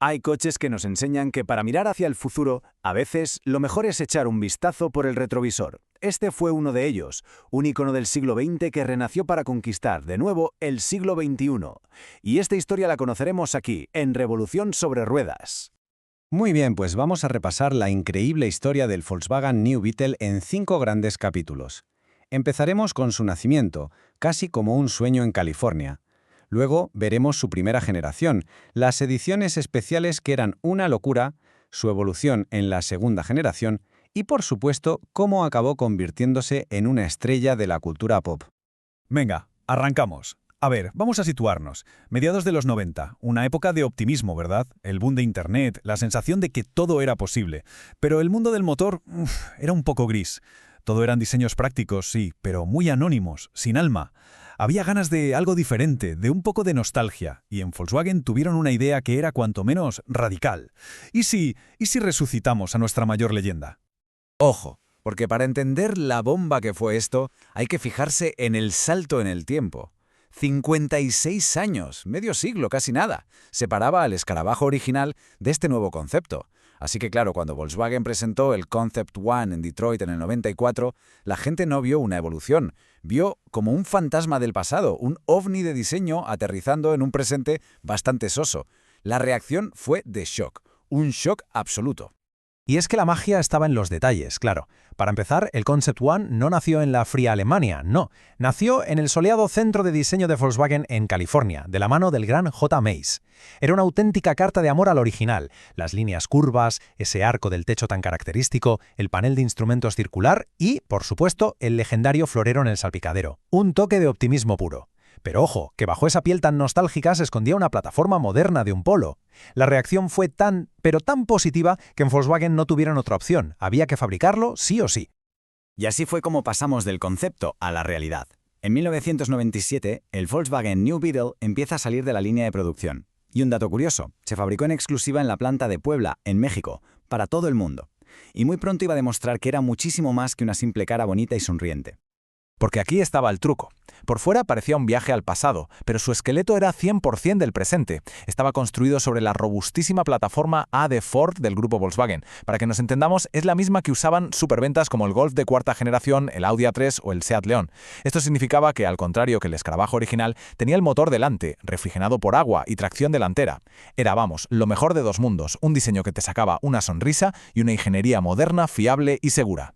Hay coches que nos enseñan que para mirar hacia el futuro, a veces lo mejor es echar un vistazo por el retrovisor. Este fue uno de ellos, un icono del siglo XX que renació para conquistar de nuevo el siglo XXI. Y esta historia la conoceremos aquí, en Revolución sobre Ruedas. Muy bien, pues vamos a repasar la increíble historia del Volkswagen New Beetle en 5 grandes capítulos. Empezaremos con su nacimiento, casi como un sueño en California. Luego veremos su primera generación, las ediciones especiales que eran una locura, su evolución en la segunda generación y, por supuesto, cómo acabó convirtiéndose en una estrella de la cultura pop. Venga, arrancamos. A ver, vamos a situarnos. Mediados de los 90, una época de optimismo, ¿verdad? El boom de Internet, la sensación de que todo era posible. Pero el mundo del motor era un poco gris. Todo eran diseños prácticos, sí, pero muy anónimos, sin alma. Había ganas de algo diferente, de un poco de nostalgia, y en Volkswagen tuvieron una idea que era cuanto menos radical. ¿Y si resucitamos a nuestra mayor leyenda? Ojo, porque para entender la bomba que fue esto, hay que fijarse en el salto en el tiempo. 56 años, medio siglo, casi nada, separaba al escarabajo original de este nuevo concepto. Así que claro, cuando Volkswagen presentó el Concept One en Detroit en el 94, la gente no vio una evolución, vio como un fantasma del pasado, un ovni de diseño aterrizando en un presente bastante soso. La reacción fue de shock, un shock absoluto. Y es que la magia estaba en los detalles, claro. Para empezar, el Concept One no nació en la fría Alemania, no. Nació en el soleado centro de diseño de Volkswagen en California, de la mano del gran J. Mace. Era una auténtica carta de amor al original. Las líneas curvas, ese arco del techo tan característico, el panel de instrumentos circular y, por supuesto, el legendario florero en el salpicadero. Un toque de optimismo puro. Pero ojo, que bajo esa piel tan nostálgica se escondía una plataforma moderna de un Polo. La reacción fue tan positiva que en Volkswagen no tuvieron otra opción. Había que fabricarlo sí o sí. Y así fue como pasamos del concepto a la realidad. En 1997, el Volkswagen New Beetle empieza a salir de la línea de producción. Y un dato curioso, se fabricó en exclusiva en la planta de Puebla, en México, para todo el mundo. Y muy pronto iba a demostrar que era muchísimo más que una simple cara bonita y sonriente. Porque aquí estaba el truco. Por fuera parecía un viaje al pasado, pero su esqueleto era 100% del presente. Estaba construido sobre la robustísima plataforma A de Ford del grupo Volkswagen. Para que nos entendamos, es la misma que usaban superventas como el Golf de cuarta generación, el Audi A3 o el Seat León. Esto significaba que, al contrario que el escarabajo original, tenía el motor delante, refrigerado por agua y tracción delantera. Era, vamos, lo mejor de dos mundos, un diseño que te sacaba una sonrisa y una ingeniería moderna, fiable y segura.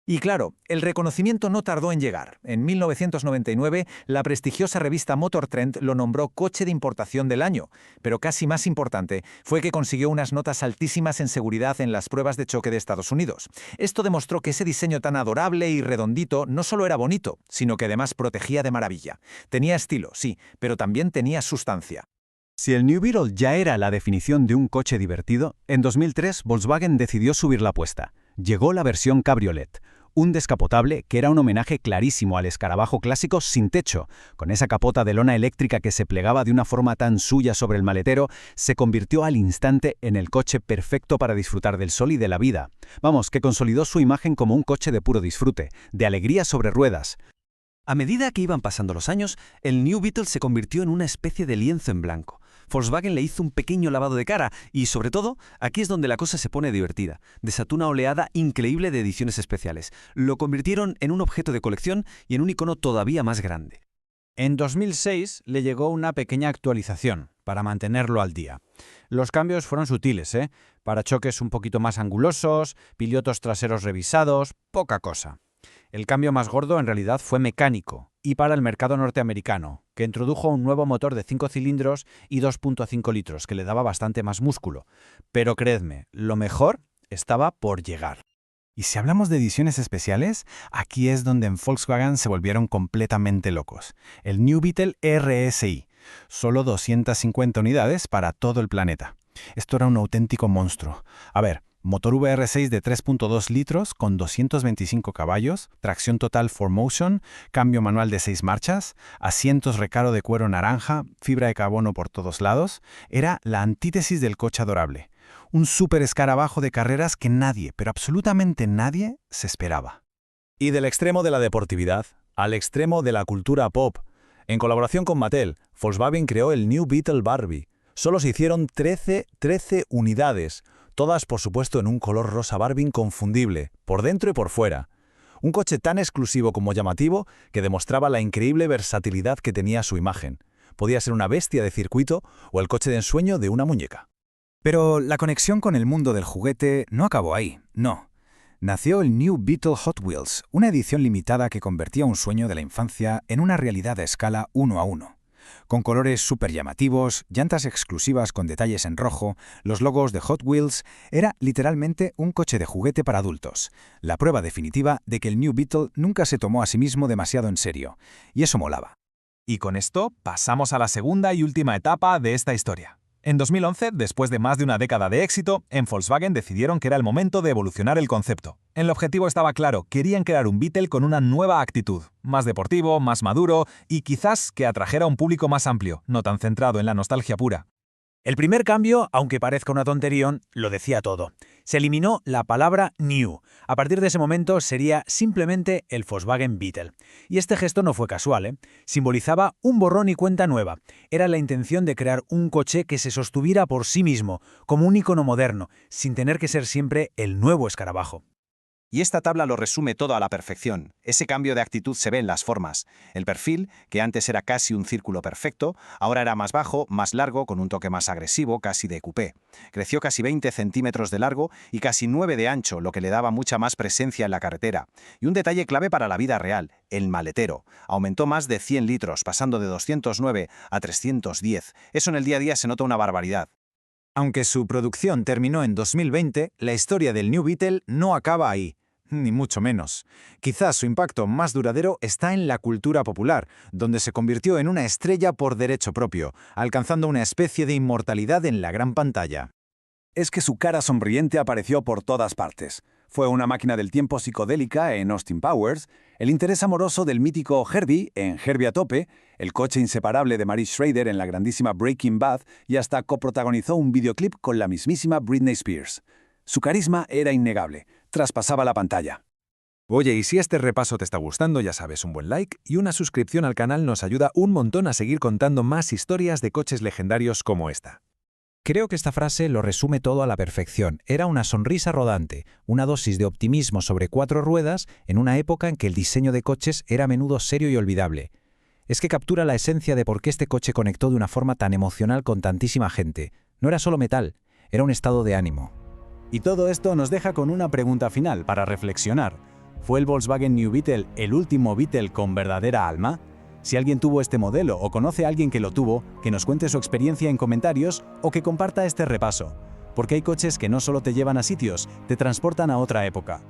Y claro, el reconocimiento no tardó en llegar. En 1999, la prestigiosa revista Motor Trend lo nombró coche de importación del año. Pero casi más importante fue que consiguió unas notas altísimas en seguridad en las pruebas de choque de Estados Unidos. Esto demostró que ese diseño tan adorable y redondito no solo era bonito, sino que además protegía de maravilla. Tenía estilo, sí, pero también tenía sustancia. Si el New Beetle ya era la definición de un coche divertido, en 2003 Volkswagen decidió subir la apuesta. Llegó la versión Cabriolet, un descapotable que era un homenaje clarísimo al escarabajo clásico sin techo. Con esa capota de lona eléctrica que se plegaba de una forma tan suya sobre el maletero, se convirtió al instante en el coche perfecto para disfrutar del sol y de la vida. Vamos, que consolidó su imagen como un coche de puro disfrute, de alegría sobre ruedas. A medida que iban pasando los años, el New Beetle se convirtió en una especie de lienzo en blanco. Volkswagen le hizo un pequeño lavado de cara y, sobre todo, aquí es donde la cosa se pone divertida. Desató una oleada increíble de ediciones especiales. Lo convirtieron en un objeto de colección y en un icono todavía más grande. En 2006 le llegó una pequeña actualización para mantenerlo al día. Los cambios fueron sutiles, parachoques un poquito más angulosos, pilotos traseros revisados, poca cosa. El cambio más gordo en realidad fue mecánico y para el mercado norteamericano, que introdujo un nuevo motor de 5 cilindros y 2.5 litros que le daba bastante más músculo. Pero creedme, lo mejor estaba por llegar. Y si hablamos de ediciones especiales, aquí es donde en Volkswagen se volvieron completamente locos. El New Beetle RSI, solo 250 unidades para todo el planeta. Esto era un auténtico monstruo. A ver, motor VR6 de 3.2 litros con 225 caballos, tracción total 4Motion, cambio manual de 6 marchas, asientos recaro de cuero naranja, fibra de carbono por todos lados. Era la antítesis del coche adorable. Un súper escarabajo de carreras que nadie, pero absolutamente nadie, se esperaba. Y del extremo de la deportividad al extremo de la cultura pop. En colaboración con Mattel, Volkswagen creó el New Beetle Barbie, Solo se hicieron 13 unidades, todas por supuesto en un color rosa Barbie inconfundible, por dentro y por fuera. Un coche tan exclusivo como llamativo que demostraba la increíble versatilidad que tenía su imagen. Podía ser una bestia de circuito o el coche de ensueño de una muñeca. Pero la conexión con el mundo del juguete no acabó ahí, no. Nació el New Beetle Hot Wheels, una edición limitada que convertía un sueño de la infancia en una realidad a escala 1:1. Con colores súper llamativos, llantas exclusivas con detalles en rojo, los logos de Hot Wheels, era literalmente un coche de juguete para adultos. La prueba definitiva de que el New Beetle nunca se tomó a sí mismo demasiado en serio. Y eso molaba. Y con esto pasamos a la segunda y última etapa de esta historia. En 2011, después de más de una década de éxito, en Volkswagen decidieron que era el momento de evolucionar el concepto. El objetivo estaba claro, querían crear un Beetle con una nueva actitud, más deportivo, más maduro y quizás que atrajera a un público más amplio, no tan centrado en la nostalgia pura. El primer cambio, aunque parezca una tontería, lo decía todo. Se eliminó la palabra New. A partir de ese momento sería simplemente el Volkswagen Beetle. Y este gesto no fue casual, ¿eh? Simbolizaba un borrón y cuenta nueva. Era la intención de crear un coche que se sostuviera por sí mismo, como un icono moderno, sin tener que ser siempre el nuevo escarabajo. Y esta tabla lo resume todo a la perfección. Ese cambio de actitud se ve en las formas. El perfil, que antes era casi un círculo perfecto, ahora era más bajo, más largo, con un toque más agresivo, casi de coupé. Creció casi 20 centímetros de largo y casi 9 de ancho, lo que le daba mucha más presencia en la carretera. Y un detalle clave para la vida real, el maletero. Aumentó más de 100 litros, pasando de 209 a 310. Eso en el día a día se nota una barbaridad. Aunque su producción terminó en 2020, la historia del New Beetle no acaba ahí. Ni mucho menos. Quizás su impacto más duradero está en la cultura popular, donde se convirtió en una estrella por derecho propio, alcanzando una especie de inmortalidad en la gran pantalla. Es que su cara sonriente apareció por todas partes. Fue una máquina del tiempo psicodélica en Austin Powers, el interés amoroso del mítico Herbie en Herbie a tope, el coche inseparable de Mary Schrader en la grandísima Breaking Bad y hasta coprotagonizó un videoclip con la mismísima Britney Spears. Su carisma era innegable, traspasaba la pantalla. Oye, y si este repaso te está gustando, ya sabes, un buen like y una suscripción al canal nos ayuda un montón a seguir contando más historias de coches legendarios como esta. Creo que esta frase lo resume todo a la perfección. Era una sonrisa rodante, una dosis de optimismo sobre 4 ruedas en una época en que el diseño de coches era a menudo serio y olvidable. Es que captura la esencia de por qué este coche conectó de una forma tan emocional con tantísima gente. No era solo metal, era un estado de ánimo. Y todo esto nos deja con una pregunta final para reflexionar. ¿Fue el Volkswagen New Beetle el último Beetle con verdadera alma? Si alguien tuvo este modelo o conoce a alguien que lo tuvo, que nos cuente su experiencia en comentarios o que comparta este repaso. Porque hay coches que no solo te llevan a sitios, te transportan a otra época.